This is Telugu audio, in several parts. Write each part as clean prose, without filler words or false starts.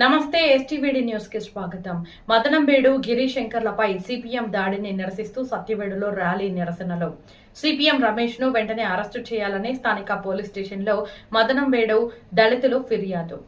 నమస్తే ఎస్టీవీడీ న్యూస్ కి స్వాగతం. మదనంబేడు గిరిశంకర్లపై సిపిఎం దాడిని నిరసిస్తూ సత్యవేడులో ర్యాలీ నిరసనలో సిపిఎం రమేష్ ను వెంటనే అరెస్టు చేయాలని స్థానిక పోలీస్ స్టేషన్ లో మదనంబేడు దళితులు ఫిర్యాదు.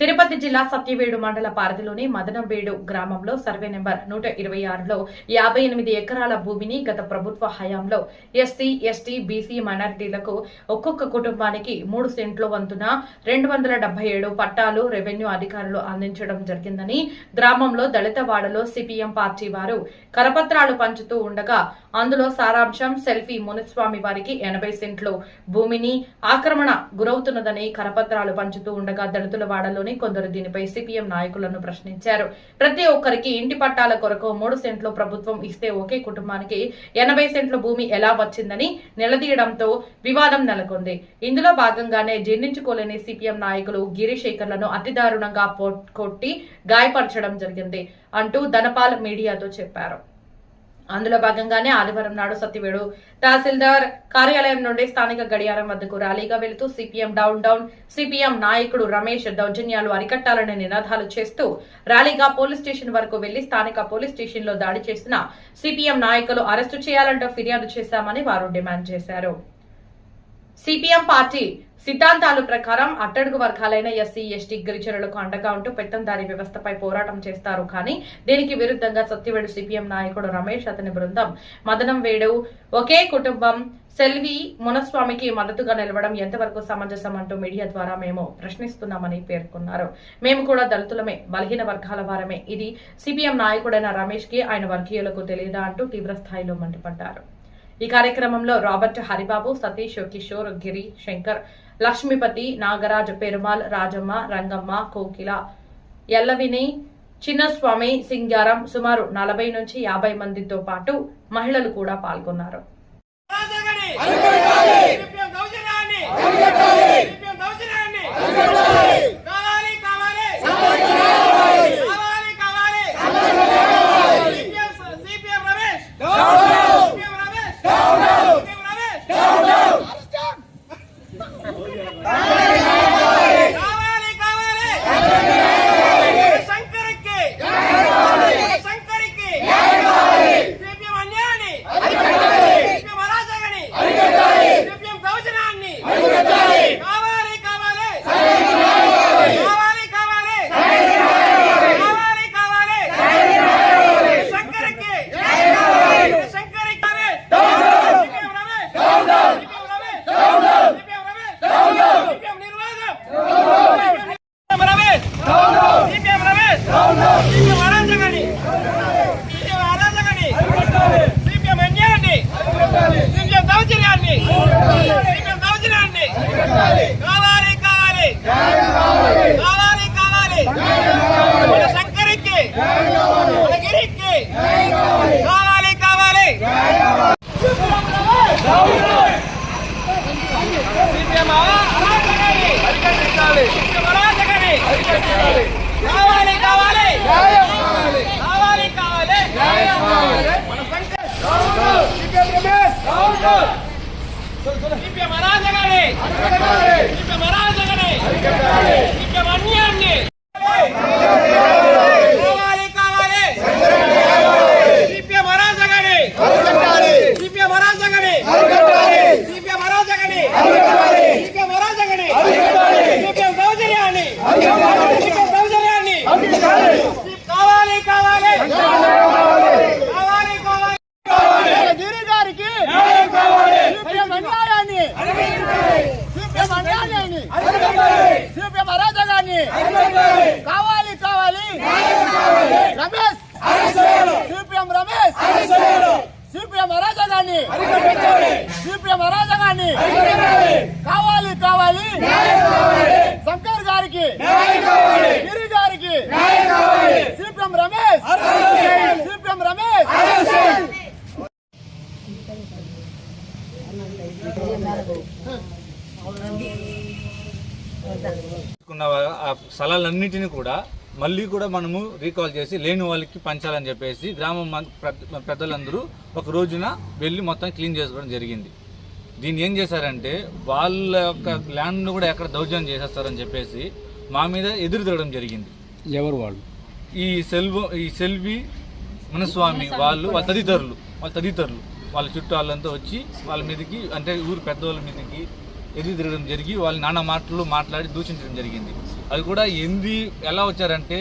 తిరుపతి జిల్లా సత్యవేడు మండల పరిధిలోని మదనంబేడు గ్రామంలో సర్వే నెంబర్ 126లో 58 ఎకరాల భూమిని గత ప్రభుత్వ హయాంలో ఎస్సీ, ఎస్టీ, బీసీ మైనారిటీలకు ఒక్కొక్క కుటుంబానికి 3 సెంట్ల వంతున 277 పట్టాలు రెవెన్యూ అధికారులు అందించడం జరిగిందని గ్రామంలో దళిత వాడలో సిపిఎం పార్టీ వారు కరపత్రాలు పంచుతూ ఉండగా అందులో సారాంశం సెల్ఫీ మునిస్వామి వారికి 80 సెంట్లు భూమిని ఆక్రమణ గురవుతున్నదని కరపత్రాలు పంచుతూ ఉండగా దళితుల వాడలో కొందరు దీనిపై సిపిఎం నాయకులను ప్రశ్నించారు. ప్రతి ఒక్కరికి ఇంటి పట్టాల కొరకు 3 సెంట్లు ప్రభుత్వం ఇస్తే ఒకే కుటుంబానికి 80 సెంట్ల భూమి ఎలా వచ్చిందని నిలదీయడంతో వివాదం నెలకొంది. ఇందులో భాగంగానే జీర్ణించుకోలేని సిపిఎం నాయకులు గిరిశేఖర్లను అతి దారుణంగా కొట్టి గాయపరచడం జరిగింది అంటూ ధనపాల్ మీడియాతో చెప్పారు. అందులో భాగంగానే ఆదివారం నాడు సత్యవేడు తహసీల్దార్ కార్యాలయం నుండి స్థానిక గడియారం వద్దకు ర్యాలీగా వెళుతూ సిపిఎం డౌన్ సిపిఎం నాయకుడు రమేష్ దౌర్జన్యాలు అరికట్టాలని నినాదాలు చేస్తూ ర్యాలీగా పోలీస్ స్టేషన్ వరకు వెళ్లి స్థానిక పోలీస్ స్టేషన్ లో దాడి చేసిన సిపిఎం నాయకులు అరెస్టు చేయాలంటూ ఫిర్యాదు చేశామని వారు డిమాండ్ చేశారు. సిపిఎం పార్టీ సిద్ధాంతాల ప్రకారం అట్టడుగు వర్గాలైన ఎస్సీ, ఎస్టీ, గిరిజనులకు అండగా ఉంటూ పెత్తందారీ వ్యవస్థపై పోరాటం చేస్తారు. కానీ దీనికి విరుద్ధంగా సత్యవేడు సిపిఎం నాయకుడు రమేష్, అతని బృందం మదనంబేడు ఒకే కుటుంబం సెల్వి మునస్వామికి మద్దతుగా నిలవడం ఎంతవరకు సమంజసం అంటూ మీడియా ద్వారా మేము ప్రశ్నిస్తున్నామని పేర్కొన్నారు. మేము కూడా దళితులమే, బలహీన వర్గాల వారమే. ఇది సిపిఎం నాయకుడైన రమేష్ కి ఆయన వర్గీయులకు తెలియదా అంటూ తీవ్రస్థాయిలో మండిపడ్డారు. ఈ కార్యక్రమంలో రాబర్ట్, హరిబాబు, సతీష్, కిషోర్, గిరి శంకర్, లక్ష్మీపతి, నాగరాజ్, పెరుమాల్, రాజమ్మ, రంగమ్మ, కోకిల, ఎల్లవిని, చిన్నస్వామి, సింగారం సుమారు 40 నుంచి 50 మందితో పాటు మహిళలు కూడా పాల్గొన్నారు. శంకర్ గారికి, గిరి గారికి, సిపిఎం రమేష్, సిపిఎం రమేష్. ఆ స్థలాలన్నింటినీ కూడా మళ్ళీ కూడా మనము రీకాల్ చేసి లేని వాళ్ళకి పంచాలని చెప్పేసి గ్రామం పెద్దలందరూ ఒక రోజున వెళ్ళి మొత్తం క్లీన్ చేసుకోవడం జరిగింది. దీన్ని ఏం చేశారంటే వాళ్ళ యొక్క ల్యాండ్ను కూడా ఎక్కడ దౌర్జన్యం చేసేస్తారని చెప్పేసి మా మీద ఎదురు తిరగడం జరిగింది. ఎవరు వాళ్ళు? ఈ సెల్వి మునస్వామి వాళ్ళ తదితరులు వాళ్ళ చుట్టాలంతా వచ్చి వాళ్ళ మీదకి, అంటే ఊరు పెద్దవాళ్ళ మీదకి ఎదురు తిరగడం జరిగి వాళ్ళు నానా మాటలు మాట్లాడి దూషించడం జరిగింది. అది కూడా ఎలా వచ్చారంటే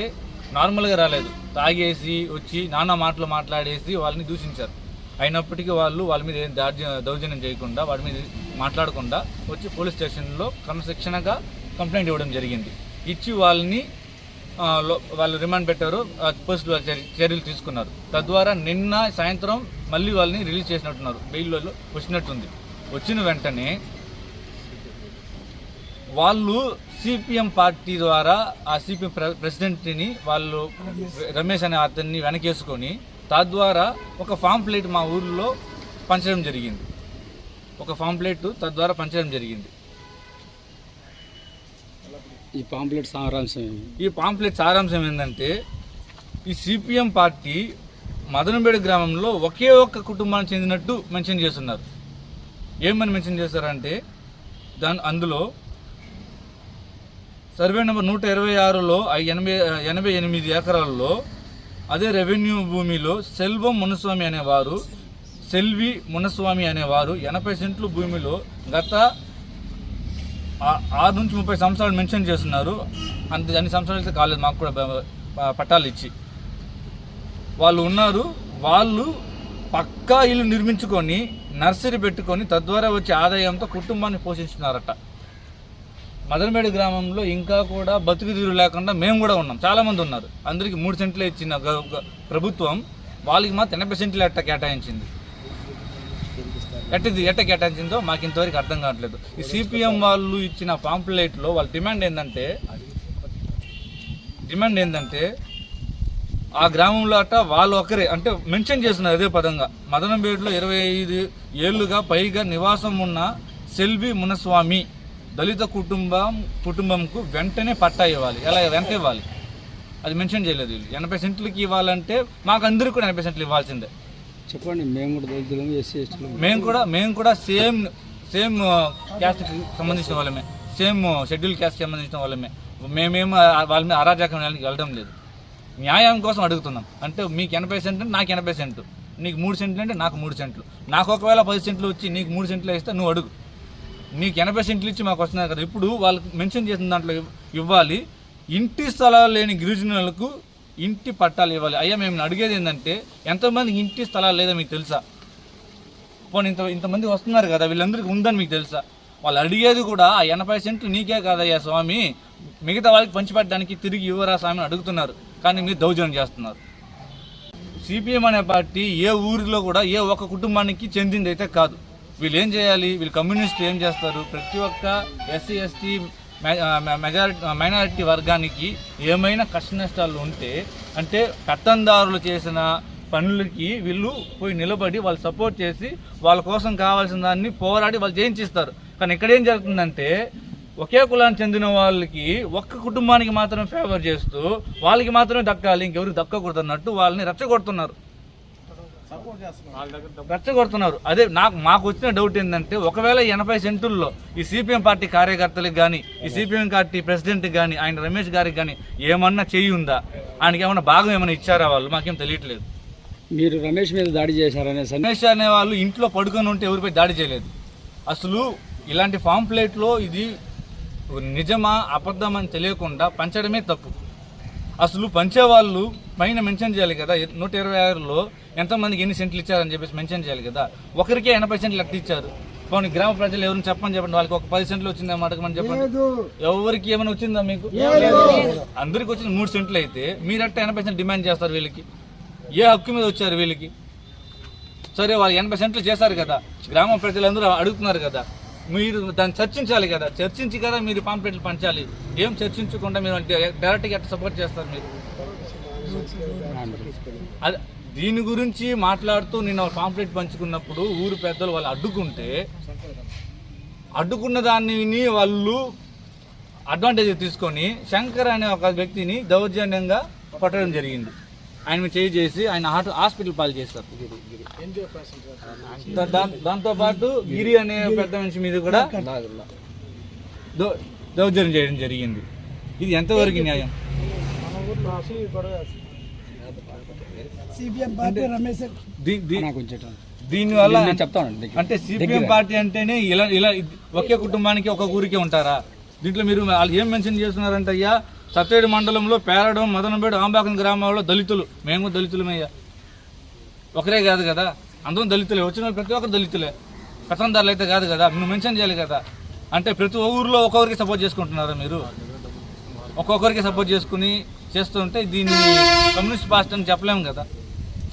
నార్మల్గా రాలేదు, తాగేసి వచ్చి నానా మాటలు మాట్లాడేసి వాళ్ళని దూషించారు. అయినప్పటికీ వాళ్ళ మీద ఏం దౌర్జన్యం చేయకుండా, వాడి మీద మాట్లాడకుండా వచ్చి పోలీస్ స్టేషన్లో క్రమశిక్షణగా కంప్లైంట్ ఇవ్వడం జరిగింది. ఇచ్చి వాళ్ళు రిమాండ్ పెట్టారు, పోలీసులు చర్యలు తీసుకున్నారు. తద్వారా నిన్న సాయంత్రం మళ్ళీ వాళ్ళని రిలీజ్ చేసినట్టున్నారు, బెయిల్లో వచ్చినట్టుంది. వచ్చిన వెంటనే వాళ్ళు సిపిఎం పార్టీ ద్వారా ఆ సిపిఎం ప్రెసిడెంట్ని వాళ్ళు రమేష్ అనే అతన్ని వెనకేసుకొని తద్వారా ఒక పాంప్లెట్ మా ఊర్లో పంచడం జరిగింది. ఈ పాంప్లెట్ సారాంశం ఏంటంటే, ఈ సిపిఎం పార్టీ మదనబేడు గ్రామంలో ఒకే ఒక్క కుటుంబానికి చెందినట్టు మెన్షన్ చేస్తున్నారు. ఏమని మెన్షన్ చేస్తారంటే, అందులో సర్వే నెంబర్ 126లో 88 ఎకరాల్లో అదే రెవెన్యూ భూమిలో సెల్వి మునస్వామి అనేవారు 80 సెంట్లు భూమిలో గత 6 నుంచి 30 సంవత్సరాలు మెన్షన్ చేస్తున్నారు. అన్ని సంవత్సరాలు అయితే కాలేదు, మాకు కూడా పట్టాలు ఇచ్చి వాళ్ళు ఉన్నారు. వాళ్ళు పక్కా ఇల్లు నిర్మించుకొని నర్సరీ పెట్టుకొని తద్వారా వచ్చే ఆదాయంతో కుటుంబాన్ని పోషించున్నారట. మదనబేడు గ్రామంలో ఇంకా కూడా బతుకుదీరు లేకుండా మేము కూడా ఉన్నాం, చాలామంది ఉన్నారు. అందరికీ 3 సెంట్లే ఇచ్చిన ప్రభుత్వం వాళ్ళకి మాత్రం 80 సెంట్లు ఎట్ట కేటాయించింది. ఎట్ట కేటాయించిందో మాకు ఇంతవరకు అర్థం కావట్లేదు. ఈ సిపిఎం వాళ్ళు ఇచ్చిన పాంప్లెట్లో వాళ్ళ డిమాండ్ ఏంటంటే ఆ గ్రామంలో అట్ట వాళ్ళు ఒకరే, అంటే మెన్షన్ చేస్తున్నారు అదే పదంగా, మదనబేడులో 25 ఏళ్లుగా పైగా నివాసం ఉన్న సెల్వి మునస్వామి దళిత కుటుంబంకు వెంటనే పట్టా ఇవ్వాలి. ఎలా వెంట ఇవ్వాలి అది మెన్షన్ చేయలేదు. వీళ్ళు 80 సెంట్లకి ఇవ్వాలంటే మాకు అందరికీ కూడా 80 సెంట్లు ఇవ్వాల్సిందే. చెప్పండి. మేము కూడా దళితులము, ఎస్సీ ఎస్టీలు, మేము కూడా సేమ్ క్యాస్ట్కి సంబంధించిన వాళ్ళమే, సేమ్ షెడ్యూల్ క్యాస్ట్కి సంబంధించిన వాళ్ళమే. మేమేమో వాళ్ళ మీద అరాజకం వెళ్ళడం లేదు, న్యాయం కోసం అడుగుతున్నాం. అంటే మీకు 80 సెంట్లు నాకు 80 సెంట్లు, నీకు 3 సెంట్లు అంటే నాకు 3 సెంట్లు, నాకు ఒకవేళ 10 సెంట్లు వచ్చి నీకు 3 సెంట్లు ఇస్తే నువ్వు అడుగు. నీకు 80 సెంట్లు ఇచ్చి మాకు వస్తున్నారు కదా, ఇప్పుడు వాళ్ళకి మెన్షన్ చేసిన దాంట్లో ఇవ్వాలి. ఇంటి స్థలాలు లేని గిరిజనులకు ఇంటి పట్టాలు ఇవ్వాలి. అయ్యా మేము అడిగేది ఏంటంటే, ఎంతమందికి ఇంటి స్థలాలు లేదా మీకు తెలుసా? పోనీ ఇంతమంది వస్తున్నారు కదా, వీళ్ళందరికీ ఉందని మీకు తెలుసా? వాళ్ళు అడిగేది కూడా ఆ 80 సెంట్లు నీకే కాదయ్యా స్వామి, మిగతా వాళ్ళకి పంచిపెట్టడానికి తిరిగి ఇవ్వరా స్వామి అడుగుతున్నారు. కానీ మీరు దౌర్జన్యం చేస్తున్నారు. సిపిఎం అనే పార్టీ ఏ ఊరిలో కూడా ఏ ఒక్క కుటుంబానికి చెందింది అయితే కాదు. వీళ్ళు ఏం చేయాలి, వీళ్ళు కమ్యూనిస్టులు ఏం చేస్తారు, ప్రతి ఒక్క ఎస్సీ ఎస్టీ మైనారిటీ వర్గానికి ఏమైనా కష్ట నష్టాలు ఉంటే, అంటే పెత్తందారులు చేసిన పనులకి వీళ్ళు పోయి నిలబడి వాళ్ళు సపోర్ట్ చేసి వాళ్ళ కోసం కావాల్సిన దాన్ని పోరాడి వాళ్ళు చేయించిస్తారు. కానీ ఇక్కడ ఏం జరుగుతుందంటే, ఒకే కులానికి చెందిన వాళ్ళకి ఒక్క కుటుంబానికి మాత్రమే ఫేవర్ చేస్తూ వాళ్ళకి మాత్రమే దక్కాలి, ఇంకెవరికి దక్కకూడదు అన్నట్టు వాళ్ళని రెచ్చగొడుతున్నారు. అదే మాకు వచ్చిన డౌట్ ఏంటంటే, ఒకవేళ 80 సెంటుల్లో ఈ సిపిఎం పార్టీ కార్యకర్తలకు కానీ, ఈ సిపిఎం పార్టీ ప్రెసిడెంట్కి కానీ, ఆయన రమేష్ గారికి కానీ ఏమన్నా చెయ్యి ఉందా, ఆయనకి ఏమన్నా భాగం ఏమైనా ఇచ్చారా వాళ్ళు, మాకేం తెలియట్లేదు. మీరు రమేష్ మీద దాడి చేశారనే, రమేష్ అనే వాళ్ళు ఇంట్లో పడుకొని ఉంటే ఎవరిపై దాడి చేయలేదు. అసలు ఇలాంటి పాంప్లెట్లో ఇది నిజమా అబద్ధమని తెలియకుండా పంచడమే తప్పు. అసలు పంచేవాళ్ళు పైన మెన్షన్ చేయాలి కదా, 126లో ఎంతమందికి ఎన్ని సెంట్లు ఇచ్చారని చెప్పేసి మెన్షన్ చేయాలి కదా. ఒకరికే 80 సెంట్లు ఎట్లా ఇచ్చారు? పోనీ గ్రామ ప్రజలు ఎవరిని చెప్పండి, వాళ్ళకి ఒక 10 సెంట్లు వచ్చిందా అడగమని చెప్పండి. ఎవరికి ఏమైనా వచ్చిందా మీకు? అందరికి వచ్చింది 3 సెంట్లు అయితే మీరట్ట 80 సెంట్లు డిమాండ్ చేస్తారు. వీళ్ళకి ఏ హక్కు మీద వచ్చారు వీళ్ళకి? సరే, వాళ్ళు 80 సెంట్లు చేశారు కదా, గ్రామ ప్రజలందరూ అడుగుతున్నారు కదా, మీరు దాన్ని చర్చించాలి కదా, చర్చించి కదా మీరు పాంప్లెట్లు పంచాలి. ఏం చర్చించకుండా మీరు డైరెక్ట్గా ఎట్లా సపోర్ట్ చేస్తారు మీరు? అది దీని గురించి మాట్లాడుతూ నిన్న పాంప్లెట్ పంచుకున్నప్పుడు ఊరు పెద్దలు వాళ్ళు అడ్డుకున్న దాన్ని వాళ్ళు అడ్వాంటేజ్ తీసుకొని శంకర్ అనే ఒక వ్యక్తిని దౌర్జన్యంగా పట్టడం జరిగింది. ఆయన చేయి చేసి ఆయన హాస్పిటల్ పాలు చేస్తారు. దాంతోపాటు గిరి అనే పెద్ద మనిషి మీద కూడా దౌర్జన్యం చేయడం జరిగింది. ఇది ఎంతవరకు న్యాయం? నాకు కొంచెం దీనివల్ల నేను చెప్తానండి. అంటే సిపిఎం పార్టీ అంటేనే ఇలా ఇలా ఒకే కుటుంబానికి ఒక ఊరికే ఉంటారా? దీంట్లో మీరు వాళ్ళు ఏం మెన్షన్ చేస్తున్నారంటే అయ్యా, సత్తేడు మండలంలో పేరడం, మదనంపేట, ఆంబాకం గ్రామాల్లో దళితులు, మేము దళితులమయ్యా. ఒకరే కాదు కదా, అందరం దళితులే, వచ్చిన ప్రతి ఒక్కరు దళితులే, పెత్తందారులు అయితే కాదు కదా. నువ్వు మెన్షన్ చేయాలి కదా. అంటే ప్రతి ఊరిలో ఒక్కొక్కరికి సపోర్ట్ చేసుకుంటున్నారా మీరు? ఒక్కొక్కరికి సపోర్ట్ చేసుకుని చేస్తుంటే దీన్ని కమ్యూనిస్ట్ పార్టీ అని చెప్పలేము కదా.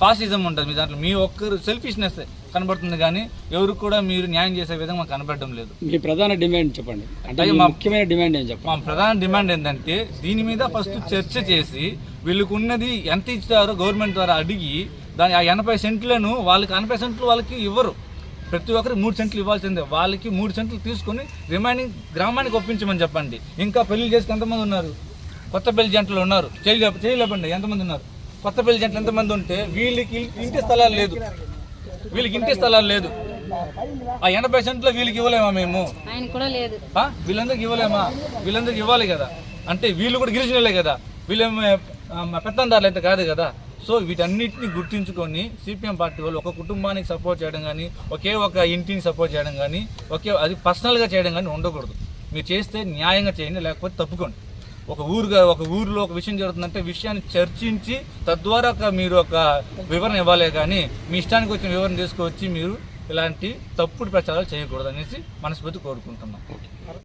ఫాసిజం ఉంటుంది మీ దాంట్లో, మీ ఒక్కరు సెల్ఫిష్నెస్ కనబడుతుంది కానీ ఎవరికి కూడా మీరు న్యాయం చేసే విధంగా మాకు కనబడడం లేదు. మీ ప్రధాన డిమాండ్ చెప్పండి, అంటే మా ముఖ్యమైన డిమాండ్ ఏం చెప్పండి. మా ప్రధాన డిమాండ్ ఏంటంటే దీని మీద ఫస్ట్ చర్చ చేసి వీళ్ళకు ఉన్నది ఎంత ఇచ్చారో గవర్నమెంట్ ద్వారా అడిగి దాని ఆ 80 సెంట్లను వాళ్ళకి 80 సెంట్లు వాళ్ళకి ఇవ్వరు, ప్రతి ఒక్కరికి 3 సెంట్లు ఇవ్వాల్సిందే. వాళ్ళకి 3 సెంట్లు తీసుకొని రిమైనింగ్ గ్రామానికి ఒప్పించమని చెప్పండి. ఇంకా పెళ్లి చేసుకుని ఎంతమంది ఉన్నారు? కొత్త పెళ్లి జంటలు ఉన్నారు, చేయలేపండి ఎంతమంది ఉన్నారు? కొత్త పెళ్లి జంటలు ఎంతమంది ఉంటే వీళ్ళకి ఇంటి స్థలాలు లేదు, వీళ్ళకి ఇంటి స్థలాలు లేదు. ఆ 80 సెంట్లో వీళ్ళకి ఇవ్వలేమా మేము? ఆయన కూడా లేదు, వీళ్ళందరికి ఇవ్వలేమా? వీళ్ళందరికి ఇవ్వాలి కదా. అంటే వీళ్ళు కూడా గిరిజనులే కదా, వీళ్ళేమో పెత్తందారులు అయితే కాదు కదా. సో వీటన్నిటిని గుర్తించుకొని సిపిఎం పార్టీ వాళ్ళు ఒక కుటుంబానికి సపోర్ట్ చేయడం కానీ, ఒకే ఒక ఇంటిని సపోర్ట్ చేయడం కానీ, అది పర్సనల్గా చేయడం కానీ ఉండకూడదు. మీరు చేస్తే న్యాయంగా చేయండి, లేకపోతే తప్పుకోండి. ఒక ఊరిలో ఒక విషయం జరుగుతుందంటే విషయాన్ని చర్చించి తద్వారా మీరు ఒక వివరణ ఇవ్వాలి కానీ మీ ఇష్టానికి వచ్చిన వివరణ తీసుకొచ్చి మీరు ఇలాంటి తప్పుడు ప్రచారాలు చేయకూడదు అనేసి మనస్ఫూర్తి కోరుకుంటున్నాం.